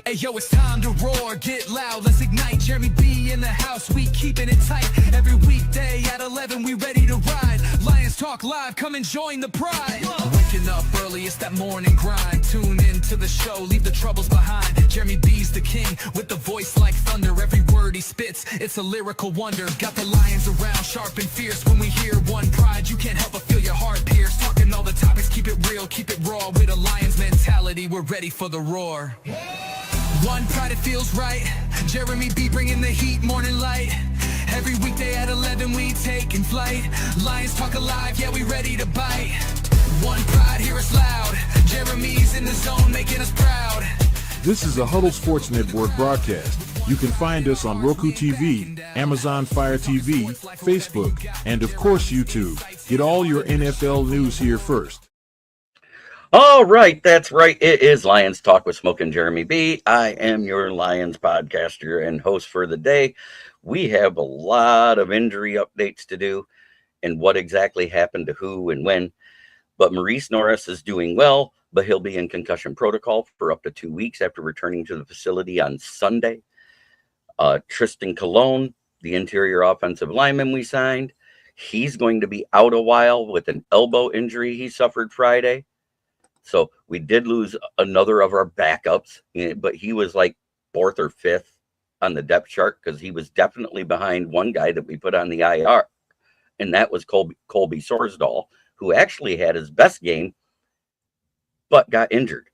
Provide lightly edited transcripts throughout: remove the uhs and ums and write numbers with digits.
Hey yo, it's time to roar, get loud, let's ignite. Jeremy B in the house, we keeping it tight. Every weekday at 11, we ready to ride. Lions Talk Live, come and join the pride. Waking up early, it's that morning grind. Tune in to the show, leave the troubles behind. Jeremy B's the king, with the voice like thunder. Every word he spits, it's a lyrical wonder. Got the lions around, sharp and fierce. When we hear one pride, you can't help but feel your heart pierce. Talking all the topics, keep it real, keep it raw. With a lion's mentality, we're ready for the roar. One pride, it feels right. Jeremy B bringing the heat, morning light. Every weekday at 11 we taking flight. Lions Talk Alive, yeah, we ready to bite. One pride, hear us loud. Jeremy's in the zone, making us proud. This is a Huddle Sports Network broadcast. You can find us on Roku TV, Amazon Fire TV, Facebook, and of course YouTube. Get all your NFL news here first. All right, that's right. It is Lions Talk with Smoke and Jeremy B. I am your Lions podcaster and host for the day. We have a lot of injury updates to do and what exactly happened to who and when. But Maurice Norris is doing well, but he'll be in concussion protocol for up to 2 weeks after returning to the facility on Sunday. Trystan Colon, the interior offensive lineman we signed, he's going to be out a while with an elbow injury he suffered Friday. So we did lose another of our backups, but he was like 4th or 5th on the depth chart because he was definitely behind one guy that we put on the IR, and that was Colby Sorsdahl, who actually had his best game but got injured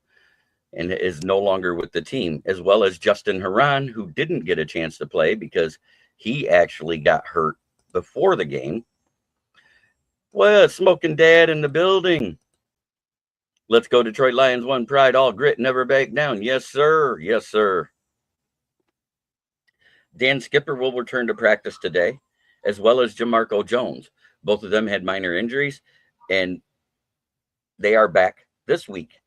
and is no longer with the team, as well as Justin Haran, who didn't get a chance to play because he actually got hurt before the game. Well, Smoking Dad in the building. Let's go Detroit Lions, one pride, all grit, never back down. Yes, sir. Yes, sir. Dan Skipper will return to practice today, as well as Jamarco Jones. Both of them had minor injuries, and they are back this week.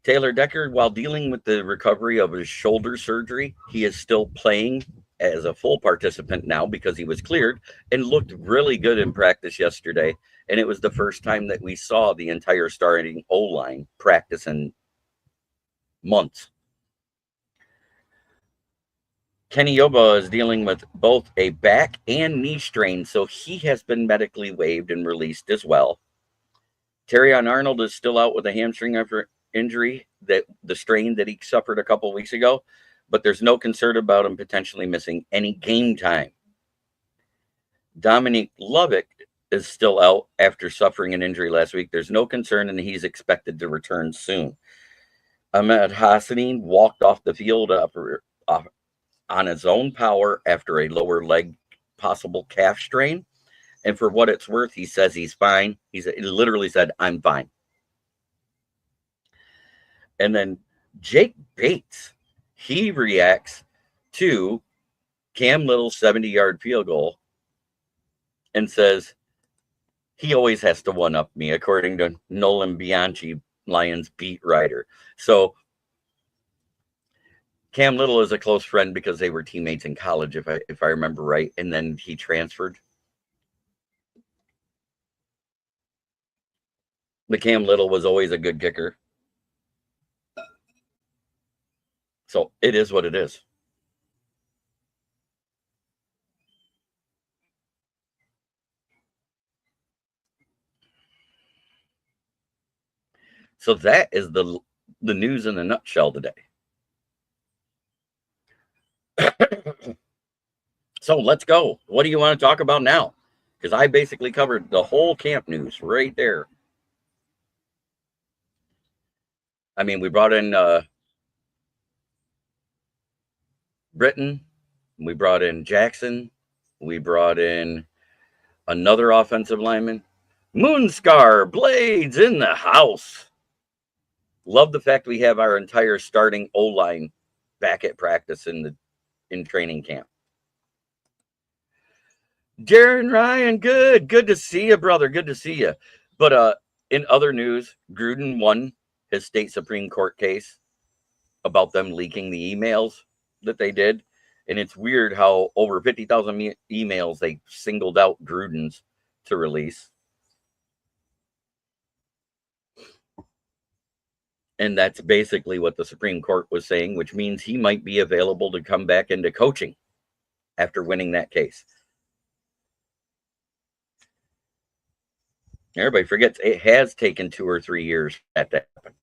Taylor Decker, while dealing with the recovery of his shoulder surgery, he is still playing as a full participant now because he was cleared and looked really good in practice yesterday. And it was the first time that we saw the entire starting O-line practice in months. Kenny Yoba is dealing with both a back and knee strain, so he has been medically waived and released as well. Terrion Arnold is still out with a hamstring injury, that the strain that he suffered a couple weeks ago, but there's no concern about him potentially missing any game time. Dominic Lovett is still out after suffering an injury last week. There's no concern, and he's expected to return soon. Ahmed Hassanin walked off the field on his own power after a lower leg possible calf strain. And for what it's worth, he says he's fine. He literally said, "I'm fine." And then Jake Bates, he reacts to Cam Little's 70-yard field goal and says he always has to one-up me, according to Nolan Bianchi, Lions beat writer. So Cam Little is a close friend because they were teammates in college, if I remember right, and then he transferred. But Cam Little was always a good kicker. So it is what it is. So that is the news in a nutshell today. So let's go. What do you want to talk about now? Because I basically covered the whole camp news right there. I mean, we brought in Britton. We brought in Jackson. We brought in another offensive lineman. Moonscar Blades in the house. Love the fact we have our entire starting O-line back at practice in training camp. Darren Ryan, good to see you, brother. Good to see you. But in other news, Gruden won his state Supreme Court case about them leaking the emails that they did. And it's weird how over 50,000 emails they singled out Gruden's to release. And that's basically what the Supreme Court was saying, which means he might be available to come back into coaching after winning that case. Everybody forgets it has taken 2 or 3 years for that to happen.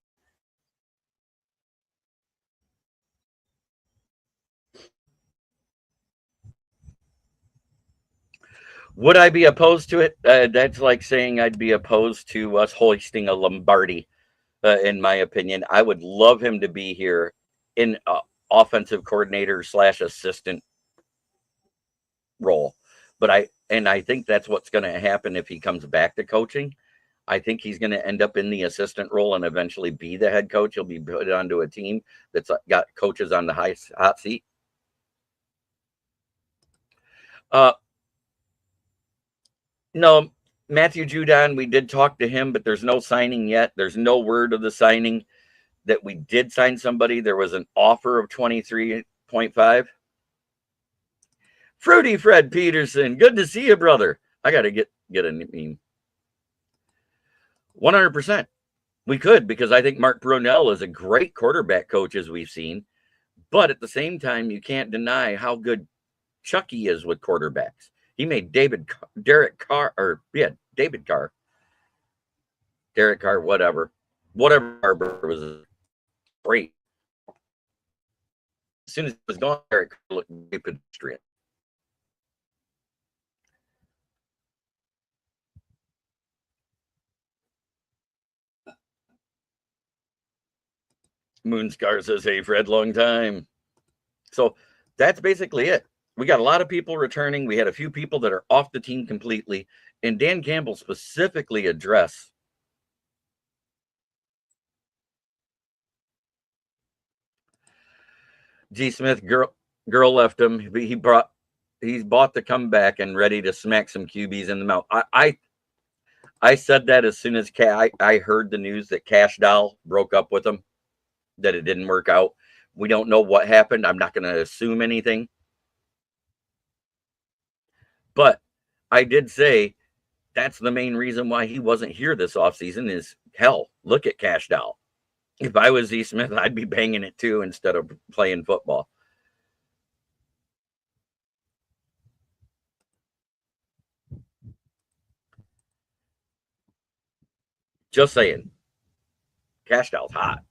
Would I be opposed to it? That's like saying I'd be opposed to us hoisting a Lombardi, in my opinion. I would love him to be here in offensive coordinator / assistant role. But I think that's what's going to happen if he comes back to coaching. I think he's going to end up in the assistant role and eventually be the head coach. He'll be put onto a team that's got coaches on the hot seat. No, Matthew Judon, we did talk to him, but there's no signing yet. There's no word of the signing that we did sign somebody. There was an offer of 23.5. Fruity Fred Peterson, good to see you, brother. I got to get a meme. 100%. We could, because I think Mark Brunell is a great quarterback coach, as we've seen. But at the same time, you can't deny how good Chucky is with quarterbacks. He made David Carr, whatever was great. As soon as he was gone, Derek Carr looked pedestrian. Moonscar says, hey, Fred, long time. So that's basically it. We got a lot of people returning. We had a few people that are off the team completely. And Dan Campbell specifically addressed G. Smith, girl left him. He's bought to come back and ready to smack some QBs in the mouth. I said that as soon as I heard the news that Cash Doll broke up with him, that it didn't work out. We don't know what happened. I'm not going to assume anything. But I did say that's the main reason why he wasn't here this offseason is, hell, look at Cash Doll. If I was Z. Smith, I'd be banging it too instead of playing football. Just saying. Cash Doll's hot.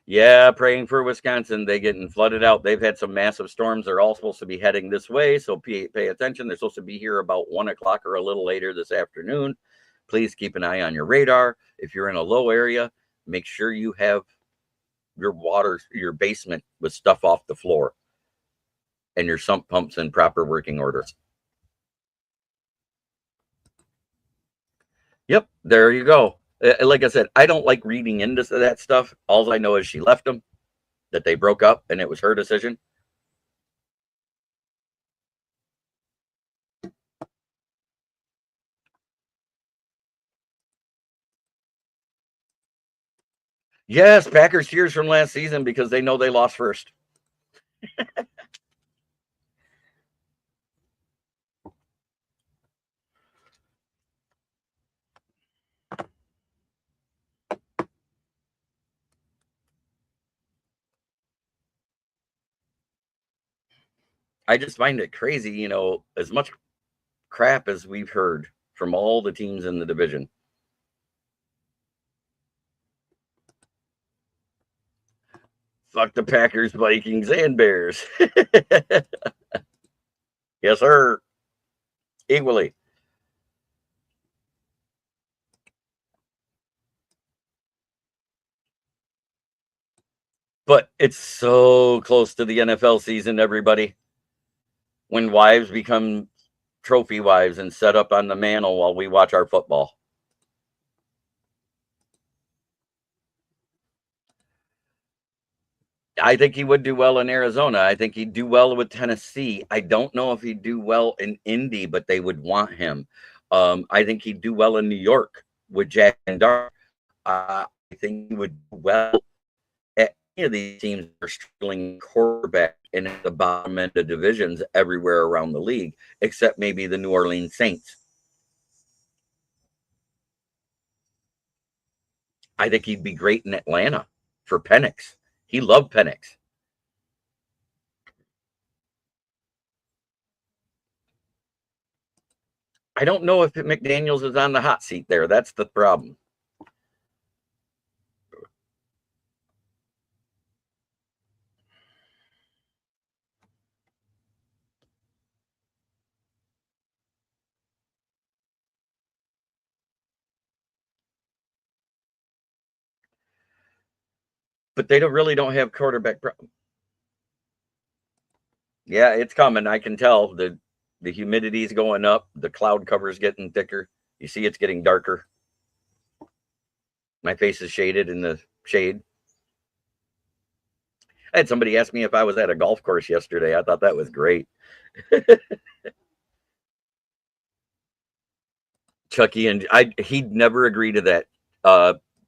Yeah, praying for Wisconsin. They getting flooded out. They've had some massive storms. They're all supposed to be heading this way, so pay attention. They're supposed to be here about 1 o'clock or a little later this afternoon. Please keep an eye on your radar. If you're in a low area, make sure you have your basement with stuff off the floor and your sump pumps in proper working order. Yep, there you go. Like I said, I don't like reading into that stuff. All I know is she left him, that they broke up, and it was her decision. Yes, Packers cheers from last season because they know they lost first. I just find it crazy, as much crap as we've heard from all the teams in the division. Fuck the Packers, Vikings, and Bears. Yes, sir. Equally. But it's so close to the NFL season, everybody. When wives become trophy wives and set up on the mantle while we watch our football. I think he would do well in Arizona. I think he'd do well with Tennessee. I don't know if he'd do well in Indy, but they would want him. I think he'd do well in New York with Jack and Dar. I think he would do well at any of these teams that are struggling quarterback and at the bottom end of divisions everywhere around the league, except maybe the New Orleans Saints. I think he'd be great in Atlanta for Penix. He loved Penix. I don't know if McDaniels is on the hot seat there. That's the problem. But they really don't have quarterback problem. Yeah, it's coming. I can tell the humidity is going up. The cloud cover is getting thicker. You see it's getting darker. My face is shaded in the shade. I had somebody ask me if I was at a golf course yesterday. I thought that was great. Chucky and he'd never agree to that.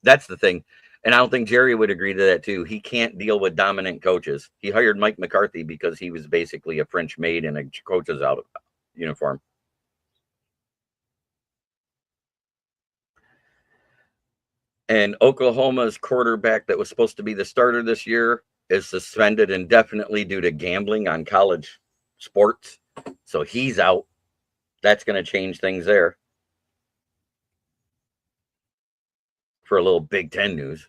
That's the thing. And I don't think Jerry would agree to that too. He can't deal with dominant coaches. He hired Mike McCarthy because he was basically a French maid in a coach's out of uniform. And Oklahoma's quarterback that was supposed to be the starter this year is suspended indefinitely due to gambling on college sports. So he's out. That's going to change things there. For a little Big Ten news.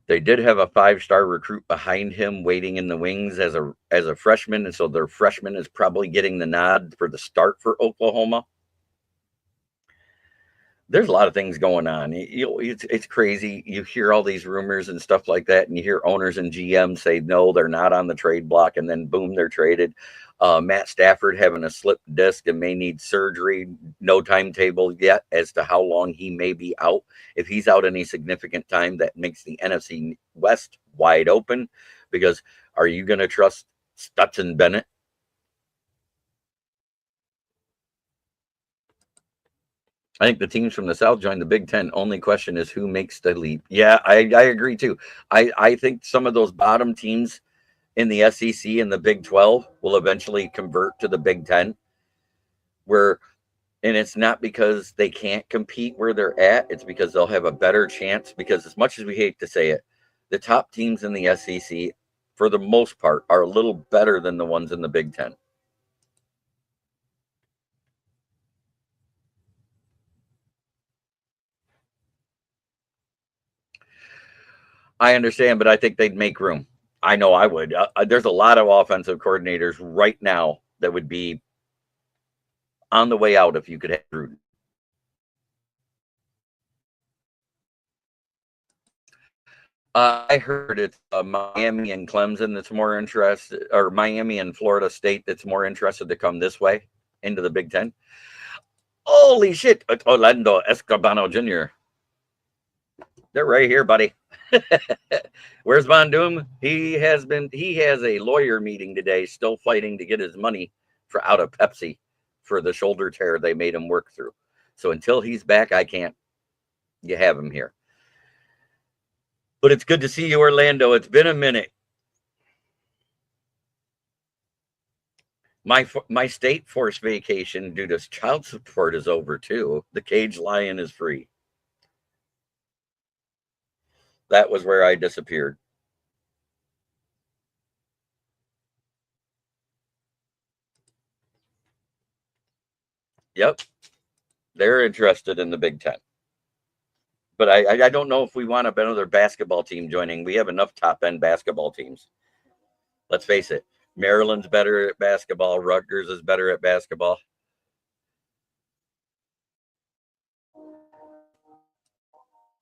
They did have a 5-star recruit behind him waiting in the wings as a freshman, and so their freshman is probably getting the nod for the start for Oklahoma. There's a lot of things going on. It's crazy. You hear all these rumors and stuff like that, and you hear owners and GMs say, no, they're not on the trade block, and then boom, they're traded. Matt Stafford having a slipped disc and may need surgery. No timetable yet as to how long he may be out. If he's out any significant time, that makes the NFC West wide open, because are you going to trust Stetson Bennett? I think the teams from the South join the Big Ten. Only question is who makes the leap. Yeah, I agree too. I think some of those bottom teams in the SEC and the Big 12 will eventually convert to the Big Ten, and it's not because they can't compete where they're at. It's because they'll have a better chance, because as much as we hate to say it, the top teams in the SEC, for the most part, are a little better than the ones in the Big Ten. I understand, but I think they'd make room. I know I would. There's a lot of offensive coordinators right now that would be on the way out if you could have Gruden. I heard it's Miami and Clemson that's more interested, or Miami and Florida State that's more interested to come this way into the Big Ten. Holy shit! It's Orlando Escobar Jr. They're right here, buddy. Where's Von Doom? He has a lawyer meeting today, still fighting to get his money out of Pepsi for the shoulder tear they made him work through. So until he's back, I can't. You have him here. But it's good to see you, Orlando. It's been a minute. My state forced vacation due to child support is over too. The cage lion is free. That was where I disappeared. Yep. They're interested in the Big Ten. But I don't know if we want another basketball team joining. We have enough top-end basketball teams. Let's face it. Maryland's better at basketball. Rutgers is better at basketball.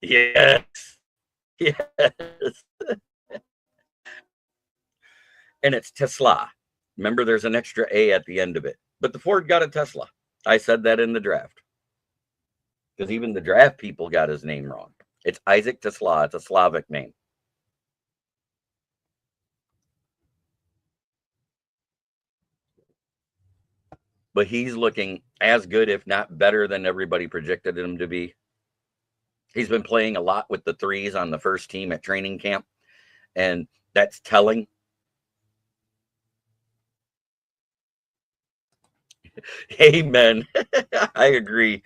Yes. Yes. And it's Tesla. Remember, there's an extra A at the end of it. But the Ford got a Tesla. I said that in the draft. Because even the draft people got his name wrong. It's Isaac Tesla. It's a Slavic name. But he's looking as good, if not better, than everybody projected him to be. He's been playing a lot with the threes on the first team at training camp, and that's telling. Amen. I agree.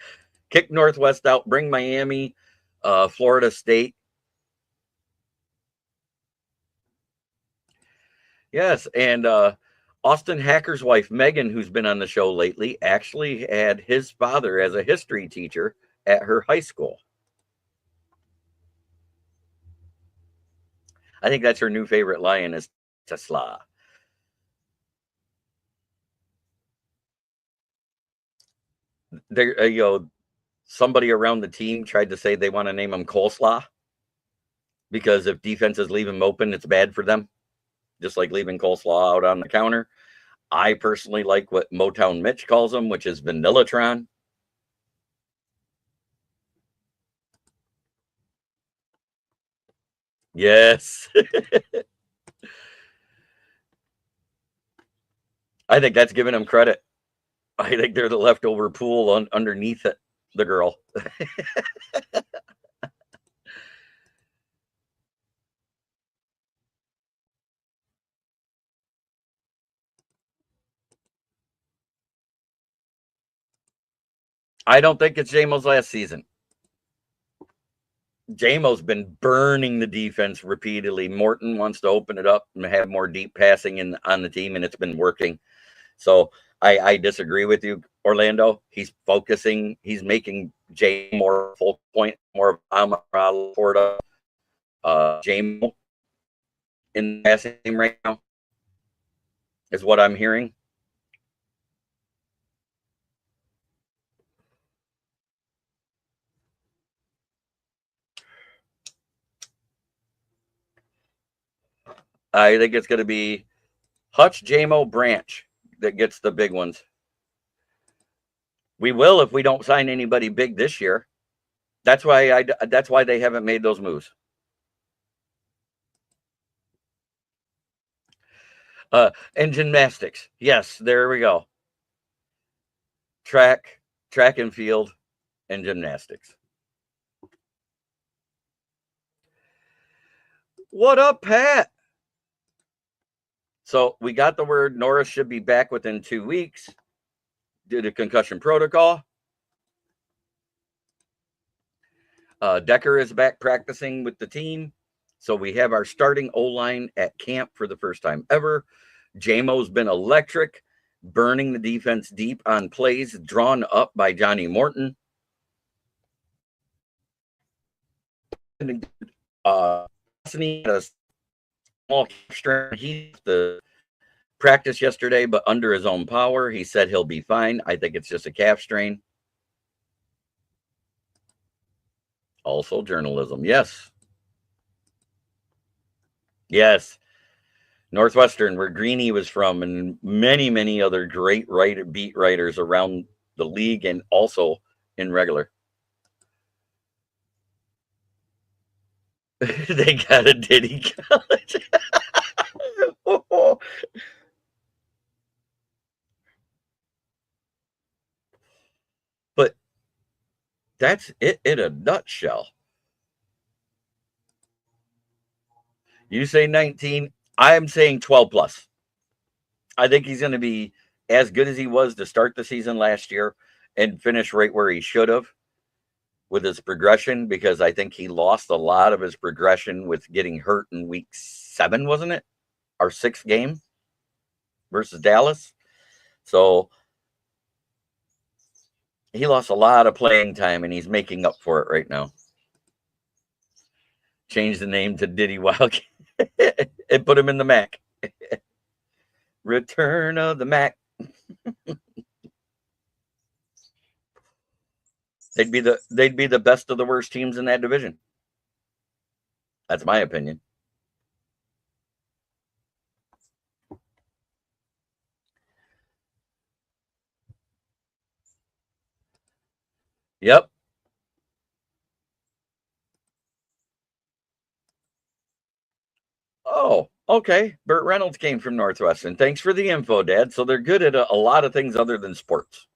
Kick Northwest out, bring Miami, Florida State. Yes, and Austin Hacker's wife, Megan, who's been on the show lately, actually had his father as a history teacher at her high school. I think that's her new favorite lion is Tesla. There, somebody around the team tried to say they want to name him Coleslaw because if defenses leave him open, it's bad for them, just like leaving coleslaw out on the counter. I personally like what Motown Mitch calls him, which is Vanillatron. Yes. I think that's giving him credit. I think they're the leftover pool underneath it, the girl. I don't think it's JMO's last season. JMO's been burning the defense repeatedly. Morton wants to open it up and have more deep passing on the team, and it's been working. So I disagree with you, Orlando. He's focusing. He's making Jay more full point, more of a Florida JMO in the passing game right now, is what I'm hearing. I think it's going to be Hutch, JMO, Branch that gets the big ones. We will if we don't sign anybody big this year. That's why they haven't made those moves. And gymnastics. Yes, there we go. Track and field, and gymnastics. What up, Pat? So we got the word Norris should be back within 2 weeks due to concussion protocol. Decker is back practicing with the team. So we have our starting O-line at camp for the first time ever. JMO's been electric, burning the defense deep on plays drawn up by Johnny Morton. He had a small strain. He the practice yesterday, but under his own power. He said he'll be fine. I think it's just a calf strain. Also journalism. Yes. Yes. Northwestern, where Greeny was from, and many, many other great beat writers around the league and also in regular. They got a Diddy College. But that's it in a nutshell. You say 19. I'm saying 12 plus. I think he's going to be as good as he was to start the season last year and finish right where he should have with his progression, because I think he lost a lot of his progression with getting hurt in week 7, wasn't it? Our 6th game versus Dallas. So he lost a lot of playing time, and he's making up for it right now. Change the name to Diddy Wildcat and put him in the MAC. Return of the MAC. They'd be the best of the worst teams in that division. That's my opinion. Yep. Oh, okay. Burt Reynolds came from Northwestern. Thanks for the info, Dad. So they're good at a lot of things other than sports.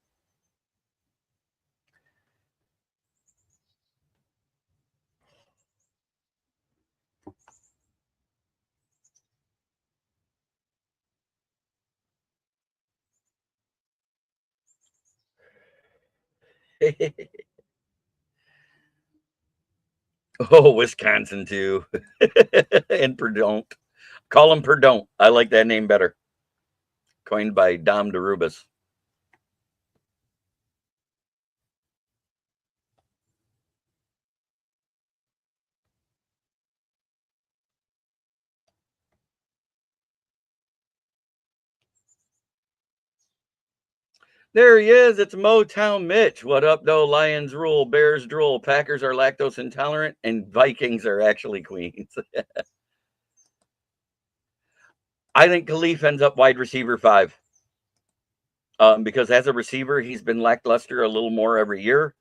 Oh, Wisconsin too. And Perdon't. Call him Perdon't. I like that name better. Coined by Dom DeRubis. There he is. It's Motown Mitch. What up, though? Lions rule, Bears drool, Packers are lactose intolerant, and Vikings are actually queens. I think Khalif ends up wide receiver 5. Because as a receiver, he's been lackluster a little more every year.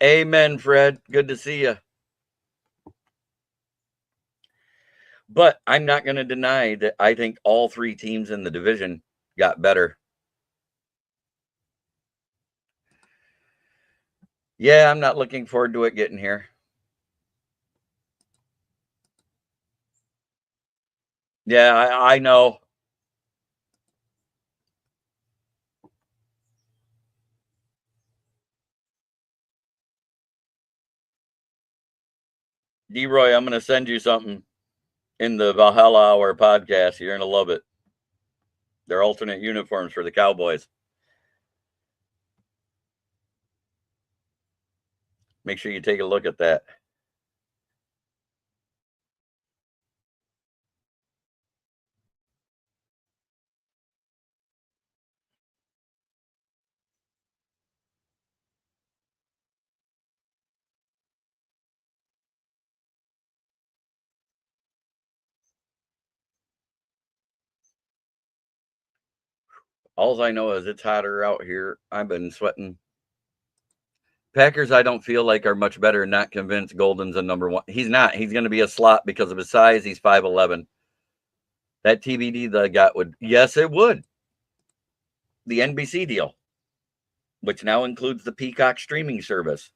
Amen, Fred. Good to see you. But I'm not going to deny that I think all 3 teams in the division got better. Yeah, I'm not looking forward to it getting here. Yeah, I know. D-Roy, I'm going to send you something in the Valhalla Hour podcast. You're going to love it. They're alternate uniforms for the Cowboys. Make sure you take a look at that. All I know is it's hotter out here. I've been sweating. Packers, I don't feel like are much better. Not convinced Golden's a number 1. He's not. He's going to be a slot because of his size. He's 5'11". That TBD that I got would, yes, it would. The NBC deal, which now includes the Peacock streaming service.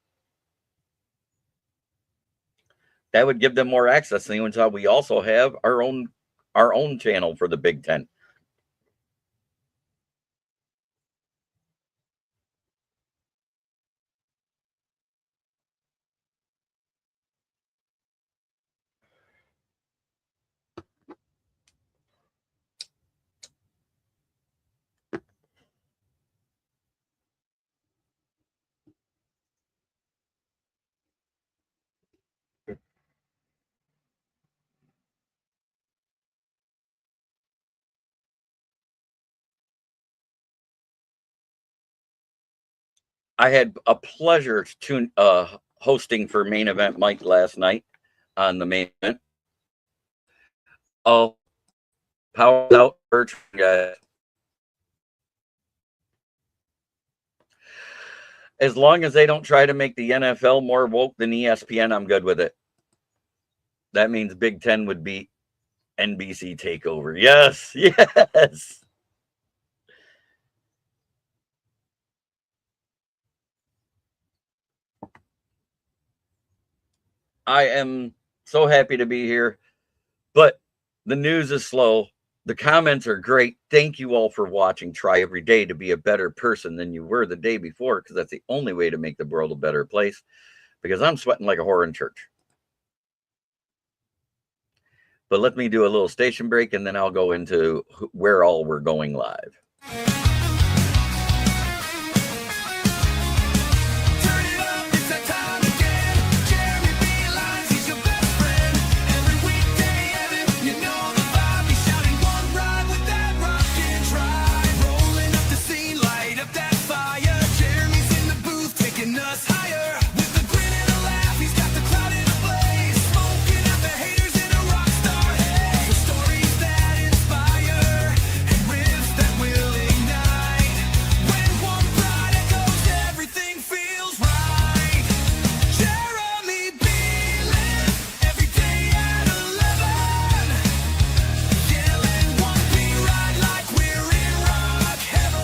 That would give them more access. Seeing as how we also have our own channel for the Big Ten. I had a pleasure hosting for Main Event Mike last night on the main event. Oh, power out, guys. As long as they don't try to make the NFL more woke than ESPN, I'm good with it. That means Big Ten would be NBC takeover. Yes, yes. I am so happy to be here, but the news is slow. The comments are great. Thank you all for watching. Try every day to be a better person than you were the day before, because that's the only way to make the world a better place, because I'm sweating like a whore in church. But let me do a little station break, and then I'll go into where all we're going live.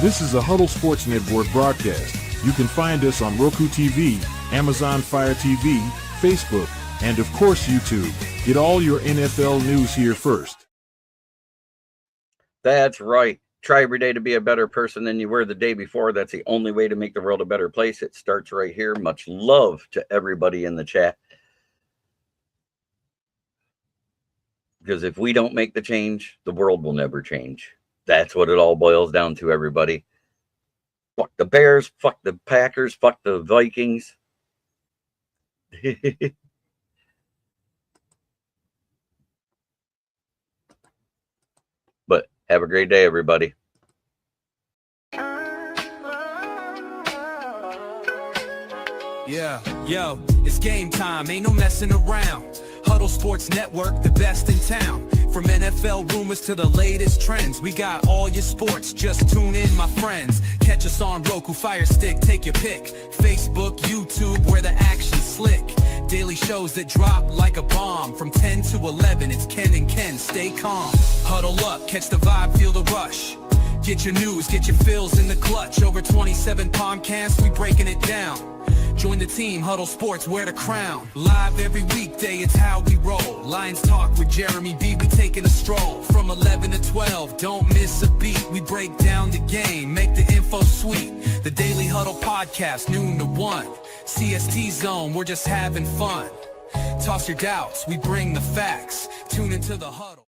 This is a Huddle Sports Network broadcast. You can find us on Roku TV, Amazon Fire TV, Facebook, and of course YouTube. Get all your NFL news here first. That's right. Try every day to be a better person than you were the day before. That's the only way to make the world a better place. It starts right here. Much love to everybody in the chat. Because if we don't make the change, the world will never change. That's what it all boils down to, everybody. Fuck the Bears, fuck the Packers, fuck the Vikings. But have a great day, everybody. Yeah, yo, it's game time, ain't no messing around. Huddle Sports Network, the best in town. From NFL rumors to the latest trends, we got all your sports, just tune in, my friends. Catch us on Roku, Fire Stick, take your pick. Facebook, YouTube, where the action's slick. Daily shows that drop like a bomb. From 10 to 11, it's Ken and Ken, stay calm. Huddle up, catch the vibe, feel the rush. Get your news, get your fills in the clutch. Over 27 podcasts, we breaking it down. Join the team, Huddle Sports, wear the crown. Live every weekday, it's how we roll. Lions Talk with Jeremy B, we taking a stroll. From 11 to 12, don't miss a beat. We break down the game, make the info sweet. The Daily Huddle Podcast, noon to 1. CST Zone, we're just having fun. Toss your doubts, we bring the facts. Tune into the Huddle.